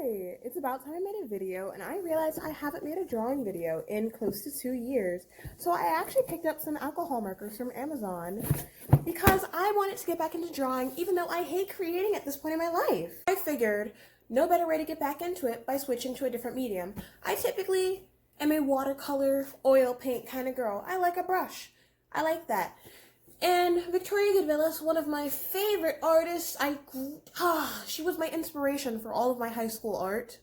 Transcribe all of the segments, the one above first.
Hi! It's about time I made a video, and I realized I haven't made a drawing video in close to 2 years. So I actually picked up some alcohol markers from Amazon because I wanted to get back into drawing, even though I hate creating at this point in my life. I figured no better way to get back into it by switching to a different medium. I typically am a watercolor, oil paint kind of girl. I like a brush. I like that. And Victoria Goodvillis, one of my favorite artists, she was my inspiration for all of my high school art.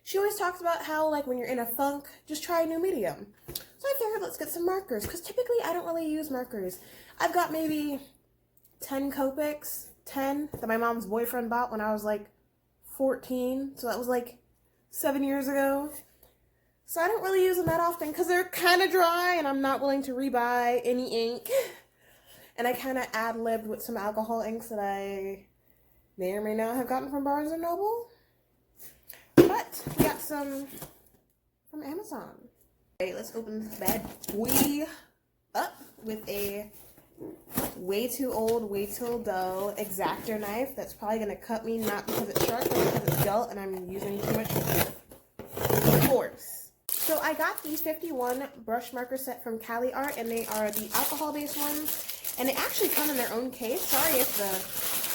She always talks about how, like, when you're in a funk, just try a new medium. So I figured let's get some markers, because typically I don't really use markers. I've got maybe 10 Copics, 10 that my mom's boyfriend bought when I was like 14, so that was like 7 years ago. So I don't really use them that often because they're kind of dry and I'm not willing to rebuy any ink. And I kind of ad-libbed with some alcohol inks that I may or may not have gotten from Barnes & Noble. But we got some from Amazon. Okay, let's open this bad boy up with a way too old, way too dull X-Acto knife that's probably going to cut me, not because it's sharp, but because it's dull and I'm using too much force. So I got these 51 brush marker set from Cali Art, and they are the alcohol-based ones. And they actually come in their own case. Sorry if the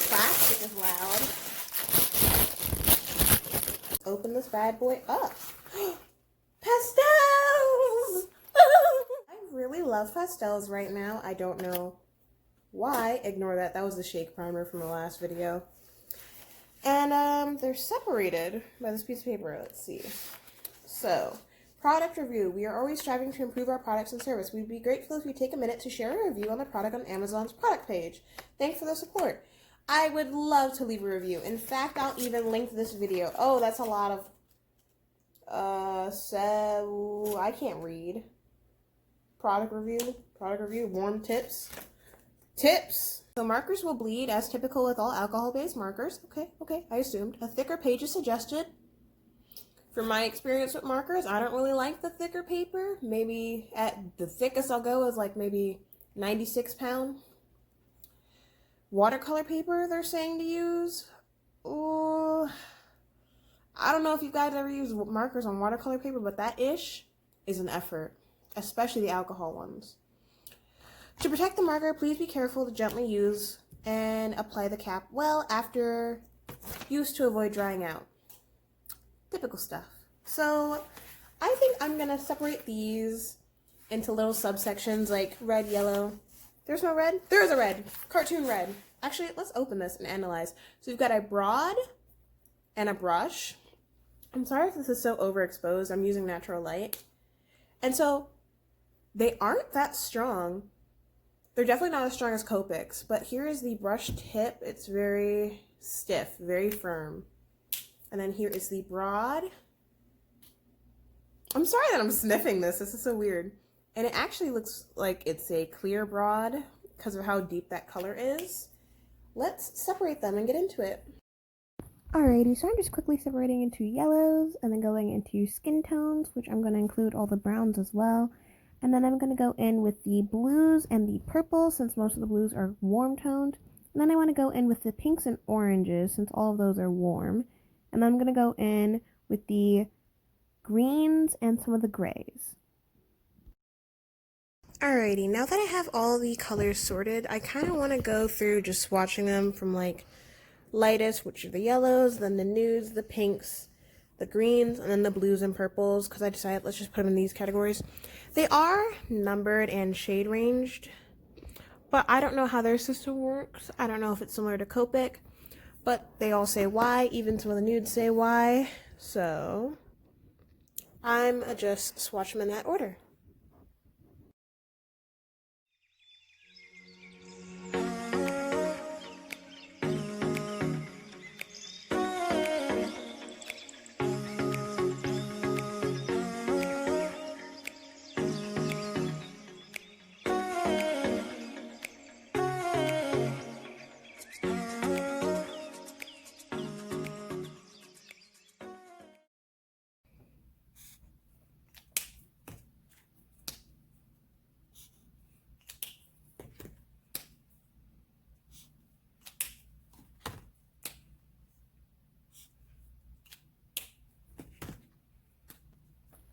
plastic is loud. Open this bad boy up. Pastels! I really love pastels right now. I don't know why. Ignore that. That was the shake primer from the last video. And they're separated by this piece of paper. Let's see. So, product review. We are always striving to improve our products and service. We'd be grateful if you take a minute to share a review on the product on Amazon's product page. Thanks for the support. I would love to leave a review. In fact, I'll even link this video. Oh, that's a lot of, so I can't read. Product review, warm tips. So markers will bleed as typical with all alcohol-based markers. Okay, I assumed. A thicker page is suggested. From my experience with markers, I don't really like the thicker paper. Maybe at the thickest I'll go is like maybe 96 pound. Watercolor paper they're saying to use. Oh, I don't know if you guys ever use markers on watercolor paper, but that ish is an effort, especially the alcohol ones. To protect the marker, please be careful to gently use and apply the cap well after use to avoid drying out. Typical stuff. So I think I'm gonna separate these into little subsections like red, yellow. There's no red? There is a red. Cartoon red. Actually, let's open this and analyze. So we've got a broad and a brush. I'm sorry if this is so overexposed. I'm using natural light. And so they aren't that strong. They're definitely not as strong as Copics, but here is the brush tip. It's very stiff, very firm. And then here is the broad. I'm sorry that I'm sniffing this. This is so weird. And it actually looks like it's a clear broad because of how deep that color is. Let's separate them and get into it. Alrighty, so I'm just quickly separating into yellows and then going into skin tones, which I'm going to include all the browns as well. And then I'm going to go in with the blues and the purples, since most of the blues are warm toned. And then I want to go in with the pinks and oranges, since all of those are warm. And then I'm going to go in with the greens and some of the grays. Alrighty, now that I have all the colors sorted, I kind of want to go through just swatching them from like lightest, which are the yellows, then the nudes, the pinks, the greens, and then the blues and purples, because I decided let's just put them in these categories. They are numbered and shade ranged, but I don't know how their system works. I don't know if it's similar to Copic. But they all say Y, even some of the nudes say Y, so I'm just swatch them in that order.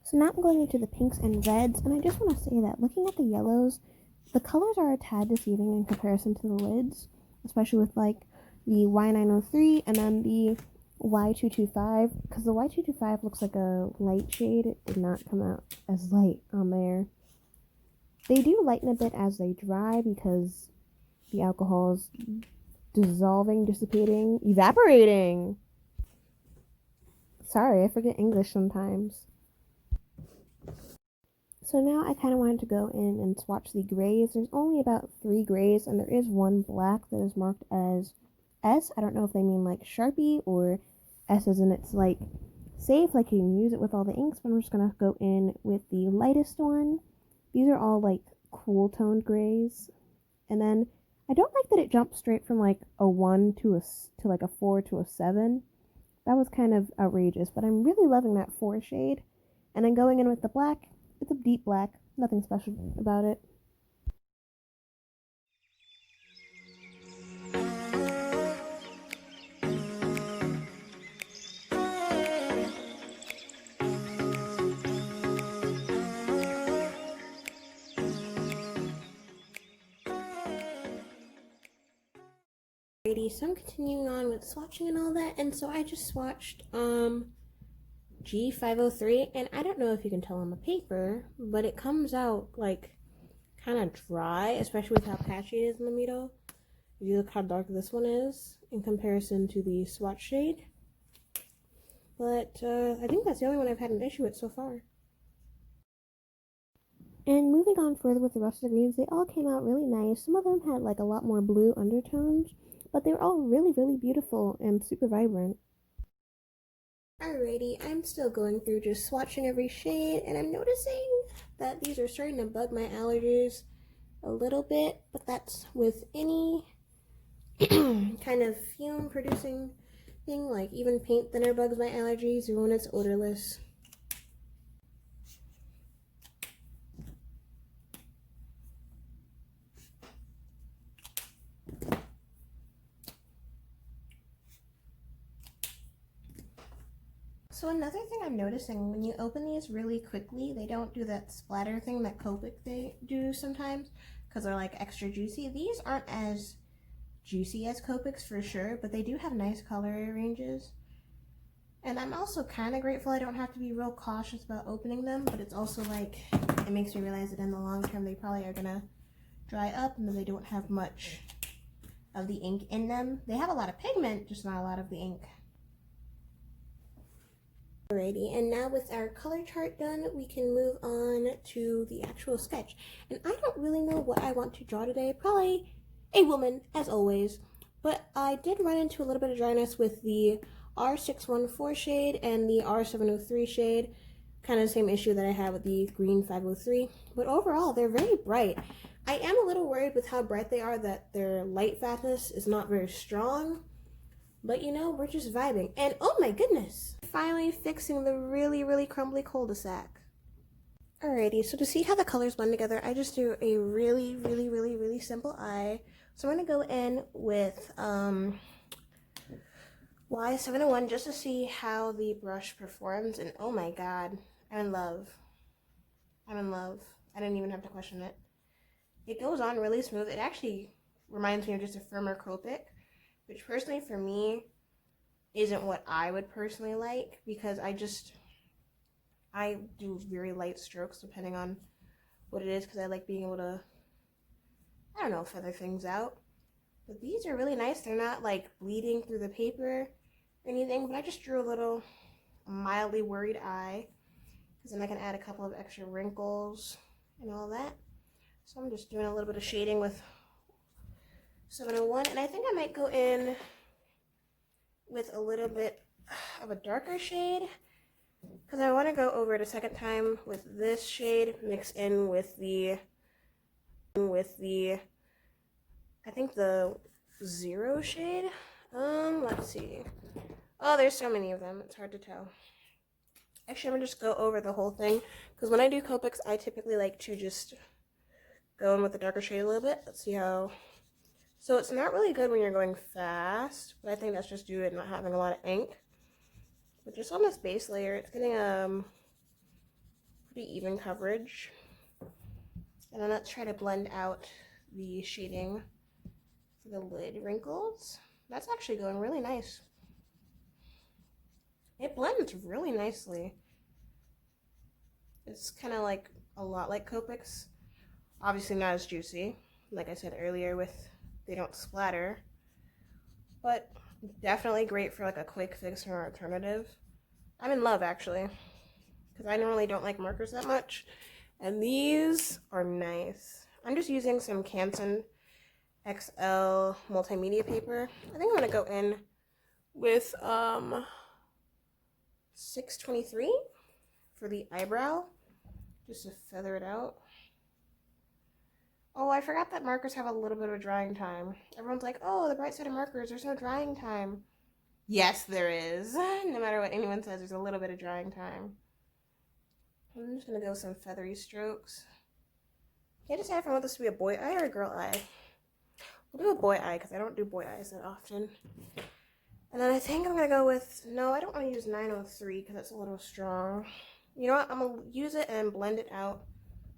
So now I'm going into the pinks and reds, and I just want to say that looking at the yellows, the colors are a tad deceiving in comparison to the lids, especially with like the Y903 and then the Y225, because the Y225 looks like a light shade. It did not come out as light on there. They do lighten a bit as they dry because the alcohol is dissolving, dissipating, evaporating. Sorry, I forget English sometimes. So now I kind of wanted to go in and swatch the grays. There's only about 3 grays, and there is one black that is marked as S. I don't know if they mean like Sharpie or S as in it's like safe, like you can use it with all the inks, but I'm just going to go in with the lightest one. These are all like cool toned grays. And then I don't like that it jumps straight from like a 1 to like a 4 to a 7. That was kind of outrageous, but I'm really loving that 4 shade. And then going in with the black, it's a deep black, nothing special about it. Alrighty, so I'm continuing on with swatching and all that, and so I just swatched G503, and I don't know if you can tell on the paper, but it comes out like kind of dry, especially with how patchy it is in the middle. If you look how dark this one is in comparison to the swatch shade. But I think that's the only one I've had an issue with so far. And moving on further with the rest of the greens, they all came out really nice. Some of them had like a lot more blue undertones, but they were all really, really beautiful and super vibrant. Alrighty, I'm still going through just swatching every shade, and I'm noticing that these are starting to bug my allergies a little bit, but that's with any kind of fume producing thing, like even paint thinner bugs my allergies when it's odorless. So another thing I'm noticing, when you open these really quickly, they don't do that splatter thing that Copic they do sometimes because they're like extra juicy. These aren't as juicy as Copics for sure, but they do have nice color ranges. And I'm also kind of grateful I don't have to be real cautious about opening them, but it's also like, it makes me realize that in the long term they probably are gonna dry up and then they don't have much of the ink in them. They have a lot of pigment, just not a lot of the ink. Alrighty, and now with our color chart done, we can move on to the actual sketch. And I don't really know what I want to draw today. Probably a woman, as always. But I did run into a little bit of dryness with the R614 shade and the R703 shade. Kind of the same issue that I had with the green 503. But overall, they're very bright. I am a little worried with how bright they are that their light fatness is not very strong. But you know, we're just vibing. And oh my goodness! Finally fixing the really, really crumbly cul-de-sac. Alrighty, so to see how the colors blend together, I just do a really, really, really, really simple eye. So I'm going to go in with Y701 just to see how the brush performs. And oh my god, I'm in love. I'm in love. I didn't even have to question it. It goes on really smooth. It actually reminds me of just a firmer Copic, which personally for me isn't what I would personally like, because I do very light strokes depending on what it is, because I like being able to, I don't know, feather things out. But these are really nice. They're not like bleeding through the paper or anything, but I just drew a little mildly worried eye, because then I can add a couple of extra wrinkles and all that. So I'm just doing a little bit of shading with 701, and I think I might go in with a little bit of a darker shade, because I want to go over it a second time with this shade, mix in with the I think the 0 shade. Let's see. Oh, there's so many of them, it's hard to tell. Actually, I'm gonna just go over the whole thing, because when I do Copics, I typically like to just go in with the darker shade a little bit. Let's see how. So it's not really good when you're going fast, but I think that's just due to not having a lot of ink. But just on this base layer, it's getting pretty even coverage. And then let's try to blend out the shading for the lid wrinkles. That's actually going really nice. It blends really nicely. It's kind of like a lot like Copics. Obviously not as juicy, like I said earlier, they don't splatter. But definitely great for like a quick fix or alternative. I'm in love actually, because I normally don't like markers that much. And these are nice. I'm just using some Canson XL multimedia paper. I think I'm gonna go in with 623 for the eyebrow, just to feather it out. Oh, I forgot that markers have a little bit of a drying time. Everyone's like, oh, the bright side of markers, there's no drying time. Yes, there is. No matter what anyone says, there's a little bit of drying time. I'm just gonna go with some feathery strokes. Can't decide if I want this to be a boy eye or a girl eye. We'll do a boy eye because I don't do boy eyes that often. And then I think I'm gonna go with, no, I don't want to use 903 because that's a little strong. You know what, I'm gonna use it and blend it out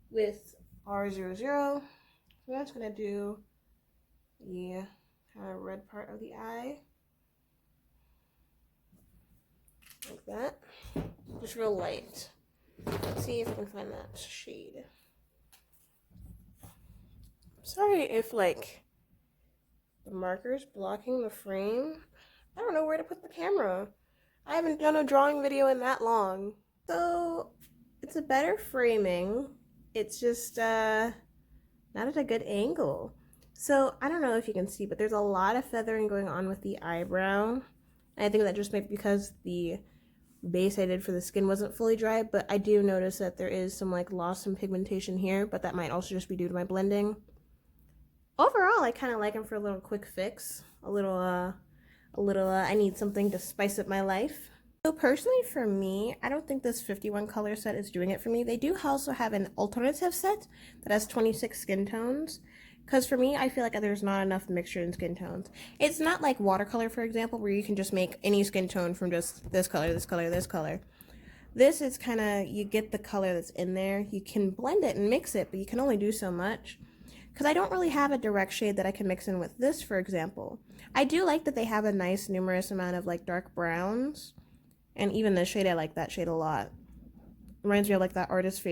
with R00. So I'm just gonna do the kind of red part of the eye. Like that. Just real light. Let's see if I can find that shade. Sorry if like the marker's blocking the frame. I don't know where to put the camera. I haven't done a drawing video in that long. So it's a better framing. It's just not at a good angle. So I don't know if you can see, but there's a lot of feathering going on with the eyebrow. And I think that just might be because the base I did for the skin wasn't fully dry, but I do notice that there is some like loss in pigmentation here, but that might also just be due to my blending. Overall, I kind of like them for a little quick fix, a little I need something to spice up my life. So personally for me, I don't think this 51 color set is doing it for me. They do also have an alternative set that has 26 skin tones. Because for me, I feel like there's not enough mixture in skin tones. It's not like watercolor, for example, where you can just make any skin tone from just this color, this color, this color. This is kind of, you get the color that's in there. You can blend it and mix it, but you can only do so much. Because I don't really have a direct shade that I can mix in with this, for example. I do like that they have a nice numerous amount of like dark browns. And even this shade, I like that shade a lot. Reminds me of like that Artist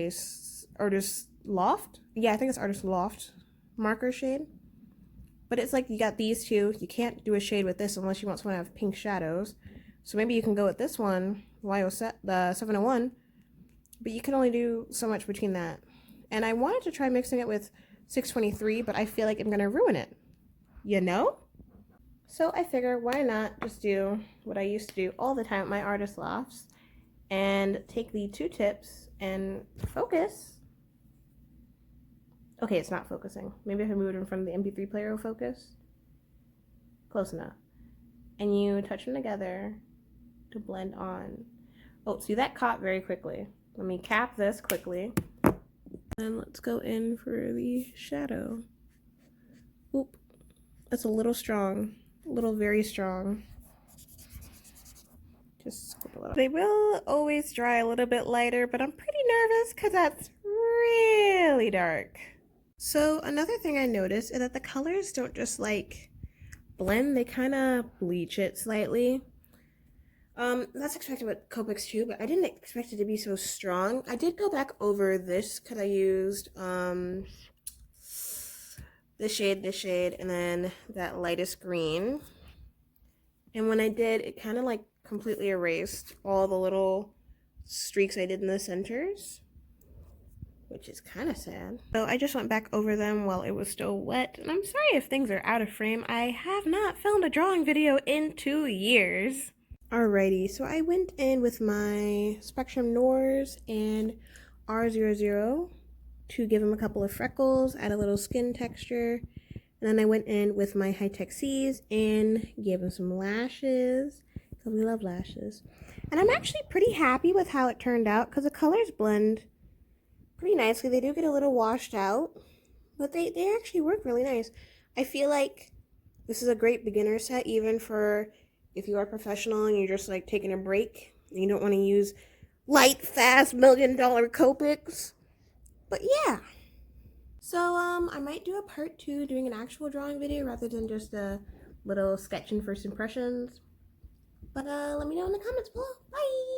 Loft? Yeah, I think it's Artist Loft marker shade. But it's like you got these two. You can't do a shade with this unless you want someone to have pink shadows. So maybe you can go with this one, the 701. But you can only do so much between that. And I wanted to try mixing it with 623, but I feel like I'm going to ruin it. You know? So I figure, why not just do what I used to do all the time at my artist lofts and take the two tips and focus. Okay, it's not focusing. Maybe if I move it in front of the MP3 player, it'll focus. Close enough. And you touch them together to blend on. Oh, see, that caught very quickly. Let me cap this quickly. And let's go in for the shadow. Oop, that's a little strong. A little very strong. Just scoop a little. They will always dry a little bit lighter, but I'm pretty nervous because that's really dark. So another thing I noticed is that the colors don't just like blend, they kind of bleach it slightly. That's expected with Copics too, but I didn't expect it to be so strong. I did go back over this because I used this shade, and then that lightest green. And when I did, it kind of like completely erased all the little streaks I did in the centers, which is kind of sad. So I just went back over them while it was still wet, and I'm sorry if things are out of frame. I have not filmed a drawing video in 2 years. Alrighty, so I went in with my Spectrum Noirs and R00 to give them a couple of freckles, add a little skin texture. And then I went in with my High Tech C's and gave them some lashes, because we love lashes. And I'm actually pretty happy with how it turned out, because the colors blend pretty nicely. They do get a little washed out, but they actually work really nice. I feel like this is a great beginner set, even for if you are professional and you're just like taking a break and you don't want to use light, fast, $1,000,000 Copics. But yeah. So, I might do a part 2 doing an actual drawing video rather than just a little sketch and first impressions. But, let me know in the comments below. Bye!